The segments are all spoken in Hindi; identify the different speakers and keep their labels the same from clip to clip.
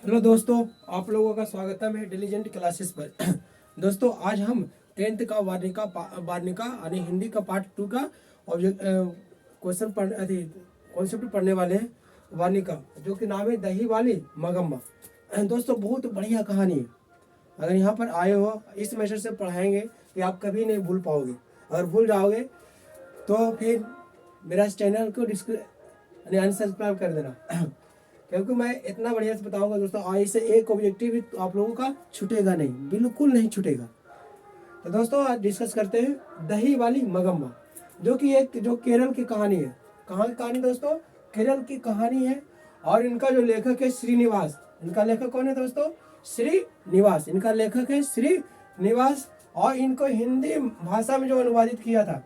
Speaker 1: हेलो दोस्तों, आप लोगों का स्वागत है मेरे डिलीजेंट क्लासेस पर। दोस्तों, आज हम 10th का वार्निका यानी हिंदी का पार्ट 2 का क्वेश्चन कॉन्सेप्ट पढ़ने वाले हैं। वार्निका जो कि नाम है दही वाली मगम्मा। दोस्तों, बहुत बढ़िया कहानी है। अगर यहाँ पर आए हो, इस मेथड से पढ़ाएंगे कि आप कभी नहीं भूल पाओगे। अगर भूल जाओगे तो फिर मेरा इस चैनल को अनसब्सक्राइब कर देना। क्योंकि मैं इतना बढ़िया से बताऊंगा दोस्तों, आज से एक ऑब्जेक्टिव भी आप लोगों का छूटेगा नहीं, बिल्कुल नहीं छूटेगा। तो दोस्तों, आज डिस्कस करते हैं दही वाली मगम्मा, जो कि एक जो केरल की कहानी है। कहाँ की कहानी दोस्तों? केरल की कहानी है। और इनका जो लेखक है श्रीनिवास। इनका लेखक कौन है दोस्तों? श्रीनिवास। इनका लेखक है श्रीनिवास। और इनको हिंदी भाषा में जो अनुवादित किया था,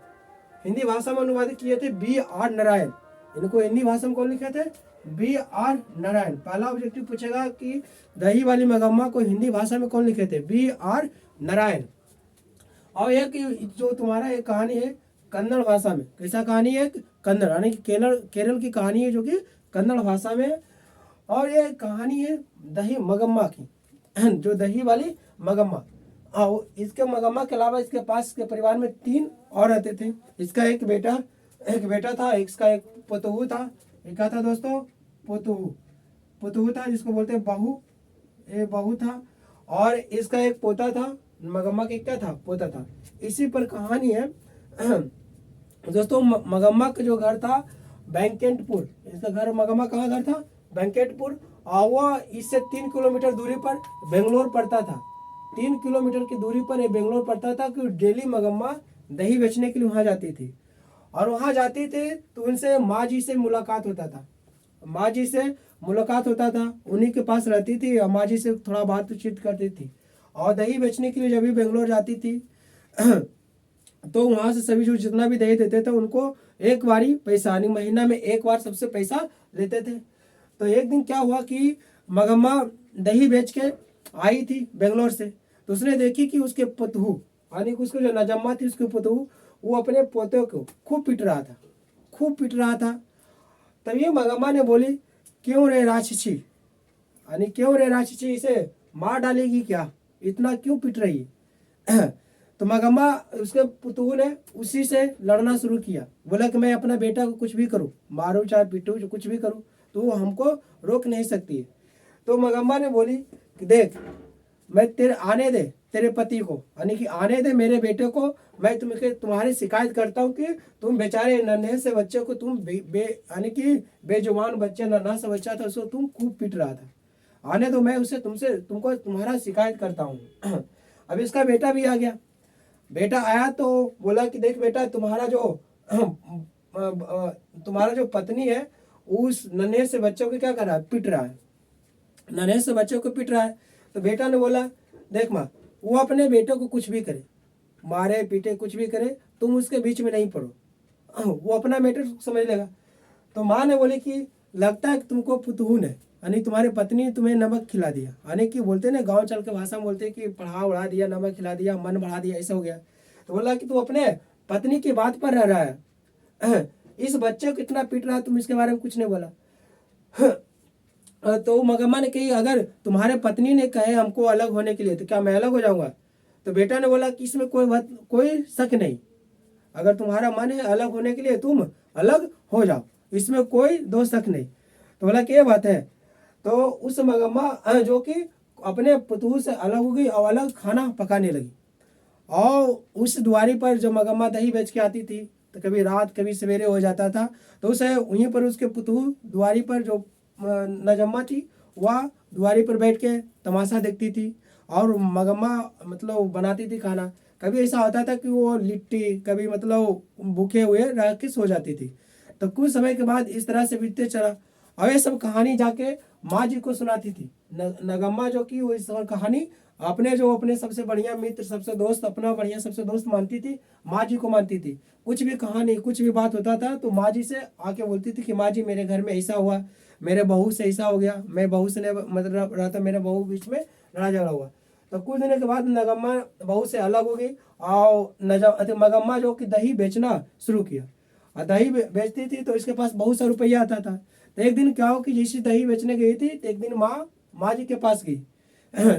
Speaker 1: हिंदी भाषा में अनुवादित किए थे B.R. नारायण। इनको हिंदी भाषा में कौन लिखे थे? B.R. नारायण। पहला ऑब्जेक्टिव पूछेगा कि दही वाली मगम्मा को हिंदी भाषा में कौन लिखे थे? B.R. नारायण। और एक जो तुम्हारा एक कहानी है कन्नड़ भाषा में। कैसा कहानी है? कन्नड़ यानी कि केरल की कहानी है, जो कि कन्नड़ भाषा में। और ये कहानी है दही मगम्मा की, जो दही वाली मगम्मा। इसके मगम्मा के अलावा इसके पास इसके परिवार में 3 औरतें थी। इसका एक बेटा था, इसका एक पुतहू था। एक क्या था दोस्तों? पुतहू था, जिसको बोलते हैं बहू। ये बहू था। और इसका एक पोता था। मगम्मा का क्या था? पोता था। इसी पर कहानी है। दोस्तों, मगम्मा का जो घर था वेंकटपुर। इसका घर मगम्मा कहाँ घर था? वेंकटपुर। और वह इससे 3 किलोमीटर दूरी पर बेंगलोर पड़ता था। 3 किलोमीटर की दूरी पर ये बेंगलोर पड़ता था कि डेली मगम्मा दही बेचने के लिए वहां जाती थी। और वहां जाती थी तो उनसे माँ जी से मुलाकात होता था। माँ जी से मुलाकात होता था, उन्हीं के पास रहती थी और माँ जी से थोड़ा बातचीत करती थी। और दही बेचने के लिए जब भी बेंगलोर जाती थी तो वहां से सभी जो जितना भी दही देते थे उनको एक बारी पैसा, यानी महीना में एक बार सबसे पैसा लेते थे। तो एक दिन क्या हुआ कि मगम्मा दही बेच के आई थी बेंगलोर से। तो उसने देखी कि उसके पुतहू, यानी कि उसको जो नजम्मा थी, उसके पुतहू, वो अपने पोते को खूब पीट रहा था, खूब पीट रहा था। तभी मगम्मा ने बोली, क्यों रे राक्षसी, यानी क्यों रे राक्षसी, इसे मार डालेगी क्या? इतना क्यों पीट रही है? तो मगम्मा, उसके पुतहू ने उसी से लड़ना शुरू किया। बोला कि मैं अपना बेटा को कुछ भी करूं, मारूं चाहे पीटूं, जो कुछ भी करूं, तो वो हमको रोक नहीं सकती है। तो मगम्मा ने बोली कि देख, मैं तेरे आने दे तेरे पति को, यानी कि आने दे मेरे बेटे को। मैं तुम्हारी शिकायत करता हूँ कि तुम बेचारे नन्हे से बच्चे को तुम यानी कि बेजुबान बच्चे, नन्हा सा बच्चा था, उसको तुम खूब पीट रहा था। आने दो, मैं उससे तुमको तुम्हारा शिकायत करता हूँ। अब इसका बेटा भी आ गया। बेटा आया तो बोला कि देख बेटा, तुम्हारा जो पत्नी है, उस नन्हे से बच्चों को क्या कर रहा है? पीट रहा है। नन्हे से बच्चों को पीट रहा है। तो बेटा ने बोला, देख माँ, वो अपने बेटे को कुछ भी करे, मारे पीटे कुछ भी करे, तुम उसके बीच में नहीं पड़ो, वो अपना मैटर समझ लेगा। तो माँ ने बोली कि लगता है कि तुमको पुतहू ने, यानी तुम्हारी पत्नी तुम्हें नमक खिला दिया, यानी कि बोलते ना गांव चल के भाषा में बोलते कि पढ़ा उड़ा दिया, नमक खिला दिया, मन बढ़ा दिया, ऐसा हो गया। तो बोला कि तू अपने पत्नी की बात पर रह रहा है, इस बच्चे को कितना पीट रहा है, तुम इसके बारे में कुछ नहीं बोला। तो मगम्मा ने कही, अगर तुम्हारे पत्नी ने कहे हमको अलग होने के लिए, तो क्या मैं अलग हो जाऊंगा? तो बेटा ने बोला कि इसमें कोई शक नहीं, अगर तुम्हारा मन है अलग होने के लिए, तुम अलग हो जाओ, इसमें कोई दो शक नहीं। तो बोला कि ये बात है। तो उस मगम्मा जो कि अपने पुतहू से अलग हो गई और अलग खाना पकाने लगी। और उस दुआरी पर जो मगम्मा दही बेच के आती थी, तो कभी रात कभी सवेरे हो जाता था, तो उसे वहीं पर उसके पुतहू दुआरी पर जो नजम्मा थी, वह दुआरी पर बैठ के तमाशा देखती थी। और मगम्मा मतलब बनाती थी खाना। कभी ऐसा होता था कि वो लिट्टी, कभी मतलब भूखे हुए रह के सो जाती थी। तो कुछ समय के बाद इस तरह से बीतते चला। और ये सब कहानी जाके माँ जी को सुनाती थी। नगम्मा जो कि वो इस कहानी अपने सबसे बढ़िया मित्र, सबसे दोस्त, अपना बढ़िया सबसे दोस्त मानती थी, माँ जी को मानती थी। कुछ भी कहानी, कुछ भी बात होता था तो माँ जी से आके बोलती थी कि माँ जी, मेरे घर में ऐसा हुआ, मेरे बहू से ऐसा हो गया, मैं बहू से मतलब रहा था, मेरे बहू बीच में लड़ा झगड़ा हुआ। तो कुछ दिनों के बाद नगम्मा बहू से अलग हो गई और मगम्मा जो कि दही बेचना शुरू किया। और दही बेचती थी तो इसके पास बहुत सा रुपया आता था। तो एक दिन क्या हो कि जैसे दही बेचने गई थी, तो एक दिन माँ माँ जी के पास गई।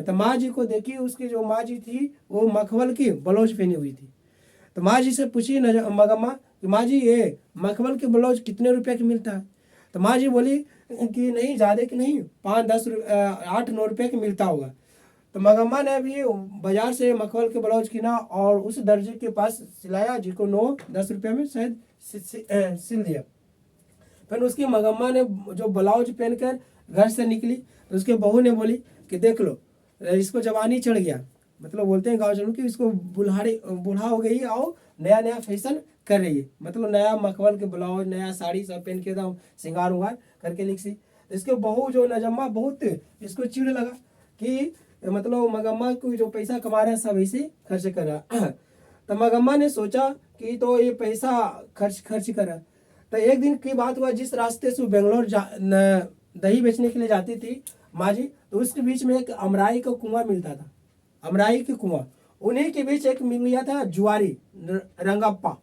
Speaker 1: तो माँ जी को देखी, उसकी जो माँ जी थी वो मखमल की ब्लाउज पहनी हुई थी। तो माँ जी से पूछी मगम्मा कि माँ जी ये मखमल के ब्लाउज कितने रुपए की मिलता है। तो माँ जी बोली कि नहीं, ज़्यादा की नहीं, 5-10 8-9 रुपये की मिलता होगा। तो मगम्मा ने भी बाजार से मखमल के ब्लाउज किना और उस दर्जी के पास सिलाया, जिसको 9-10 रुपये में शायद सिल दिया। फिर उसकी मगम्मा ने जो ब्लाउज पहनकर घर से निकली तो उसके बहू ने बोली कि देख लो, इसको जवानी चढ़ गया, मतलब बोलते हैं गाँव जन कि इसको बूढ़ा हो गई और नया नया फैशन कर रही है, मतलब नया मखमल के ब्लाउज, नया साड़ी सब पहन के एकदम श्रृंगार उंगार करके निकली। इसके बहू जो नजम्मा बहुत इसको चिढ़ लगा कि मतलब मगम्मा को जो पैसा कमा रहा है सब ऐसे खर्च कर रहा। तो मगम्मा ने सोचा कि तो ये पैसा खर्च कर रहा। तो एक दिन की बात हुआ, जिस रास्ते से बेंगलोर दही बेचने के लिए जाती थी माँ जी, तो उसके बीच में एक अमराई का कुआं मिलता था, अमराई के कुआं। उन्हीं के बीच एक मिल गया था जुआरी, रंगप्पा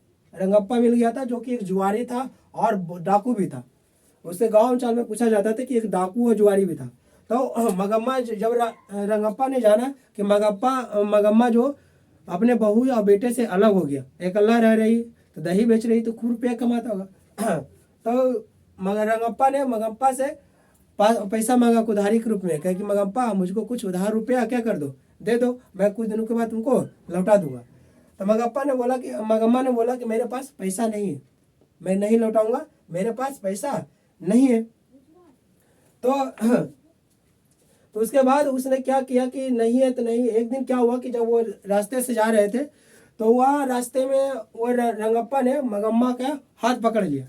Speaker 1: मिल गया था, जो कि एक जुआरी था और डाकू भी था। उससे गांव अंचल में पूछा जाता था कि एक डाकू और जुआरी भी था। तो मगम्मा जब रंगप्पा ने जाना कि मगम्मा जो अपने बहू और बेटे से अलग हो गया, अकेला रह रही, तो दही बेच रही, तो खूब रुपया कमाता होगा। तो मगर रंगप्पा ने मगम्पा से पैसा मांगा उधारी के रूप में, कहे कि मगम्पा मुझको कुछ उधार रुपया क्या कर दे दो, मैं कुछ दिनों के बाद तुमको लौटा दूंगा। तो मगम्मा ने बोला कि मेरे पास पैसा नहीं है, मैं नहीं लौटाऊंगा, मेरे पास पैसा नहीं है। तो उसके बाद उसने क्या किया कि नहीं है तो नहीं। एक दिन क्या हुआ कि जब वो रास्ते से जा रहे थे तो वह रास्ते में वो रंगप्पा ने मगम्मा का हाथ पकड़ लिया।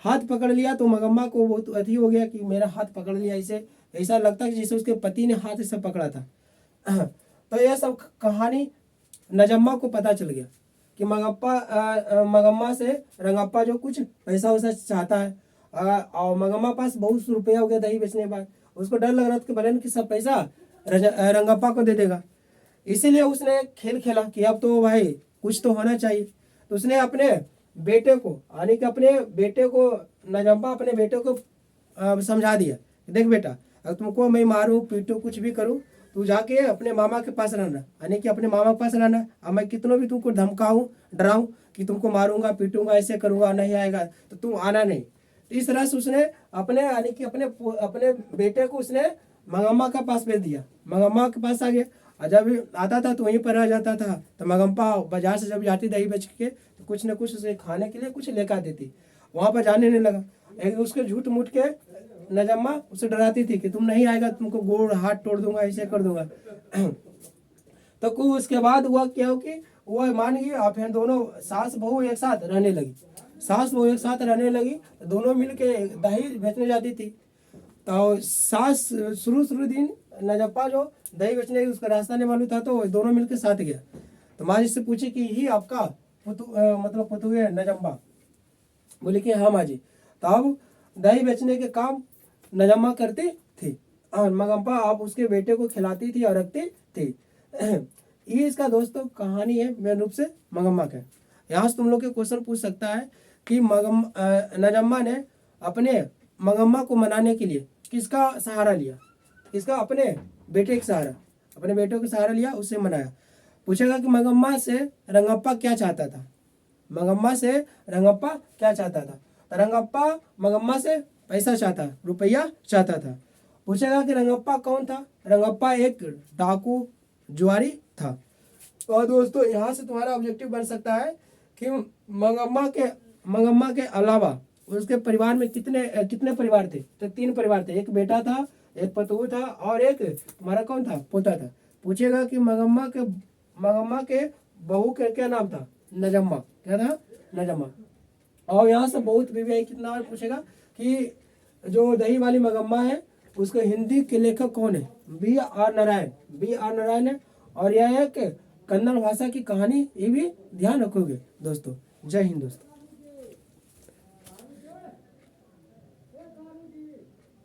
Speaker 1: हाथ पकड़ लिया तो मगम्मा को बहुत अति हो गया कि मेरा हाथ पकड़ लिया, इसे ऐसा लगता है कि जैसे उसके पति ने हाथ से पकड़ा था। तो यह सब कहानी नजम्मा को पता चल गया कि मगम्मा से रंगप्पा जो कुछ पैसा वैसा चाहता है। और मगम्मा पास बहुत रुपया हो गया दही बेचने के बाद, उसको डर लग रहा था कि भले कि सब पैसा रंगप्पा को दे देगा। इसीलिए उसने खेल खेला कि अब तो भाई कुछ तो होना चाहिए। तो उसने अपने बेटे को यानी कि अपने बेटे को नजम्पा अपने बेटे को समझा दिया, देख बेटा, अगर तुमको मैं मारूं पीटूं कुछ भी करूं, तू जाके अपने मामा के पास रहना, यानी कि अपने मामा के पास रहना। अब मैं कितनों भी तुमको धमकाऊं डराऊं कि तुमको मारूंगा पीटूंगा ऐसे करूंगा, नहीं आएगा तो तुम आना नहीं। तो इस तरह से उसने अपने यानी कि अपने बेटे को उसने मगम्मा के पास भेज दिया। मगम्मा के पास आ गया और जब आता था तो वहीं पर रह जाता था। तो मगम्पा बाजार से जब जाती दही बेच के तो कुछ न कुछ उसे खाने के लिए कुछ लेकर देती, वहाँ पर जाने नहीं लगा। एक उसके झूठ मूठ के नजम्मा उसे डराती थी कि तुम नहीं आएगा तुमको गोड़ हाथ तोड़ दूंगा, ऐसे कर दूंगा। तो कुछ उसके बाद हुआ क्या हो कि वो मान गई और फिर दोनों सास बहू एक साथ रहने लगी। सास बहू एक साथ रहने लगी, दोनों मिलके दही बेचने जाती थी। तो सास शुरू दिन नजप्पा जो दही बेचने उसका रास्ता नहीं मालूम था, तो दोनों मिलके साथ गया। तो माँ जी से पूछी कि ही आपका मतलब पुतु है नजम्मा? बोले कि हाँ माँ जी। तो अब दही बेचने के काम नजम्मा करती थी और मगम्पा आप उसके बेटे को खिलाती थी और रखती थी। ये इसका दोस्तों कहानी है मेन रूप से मगम्मा का। यहाँ से तुम लोग के क्वेश्चन पूछ सकता है कि नजम्मा ने अपने मगम्मा को मनाने के लिए किसका सहारा लिया? किसका? अपने बेटे का सहारा, अपने बेटे का सहारा लिया, उससे मनाया। पूछेगा कि मगम्मा से रंगप्पा क्या चाहता था? मगम्मा से रंगप्पा क्या चाहता था? तो रंगप्पा मगम्मा से पैसा चाहता, रुपया चाहता था। पूछेगा कि रंगप्पा कौन था? रंगप्पा एक डाकू जुआरी था। तो दोस्तों यहाँ से तुम्हारा ऑब्जेक्टिव बन सकता है कि मगम्मा के अलावा उसके परिवार में कितने परिवार थे? तो 3 परिवार थे, एक बेटा था, एक पतोहू था और एक तुम्हारा कौन था? पोता था। पूछेगा कि मगम्मा के बहू के क्या नाम था? नजम्मा। क्या था? नजम्मा। और यहाँ से बहुत भी कितना और पूछेगा कि जो दही वाली मगम्मा है उसके हिंदी के लेखक कौन है? B.R. नारायण है। और यह एक कन्नड़ भाषा की कहानी, ये भी ध्यान रखोगे दोस्तों। जय हिंद दोस्तों।